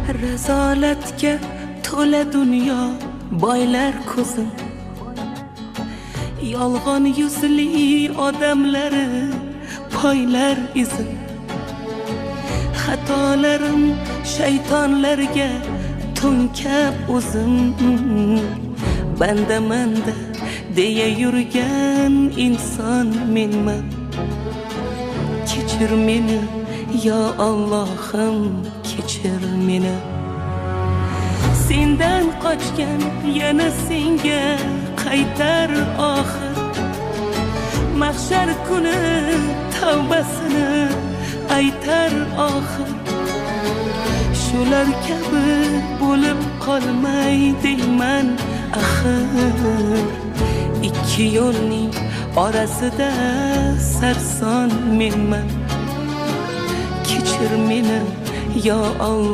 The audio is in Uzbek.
Rizolatga to'la dunyo boylar ko'zim, yolg'on yuzli odamlari poylar izim. Xatolarim shaytonlarga to'nkab o'zim, banda deya yurgan inson menman. Kechir meni yo Allohim, kechir meni. Sendan qochgan yana senga qaytar oxir. Mahshar kuni tavbasini aytar oxir. Shular kabi bo'lib qolmay deyman axir. Ikki yo'lning orasida sarson menman. Kechir meni yo Alloh.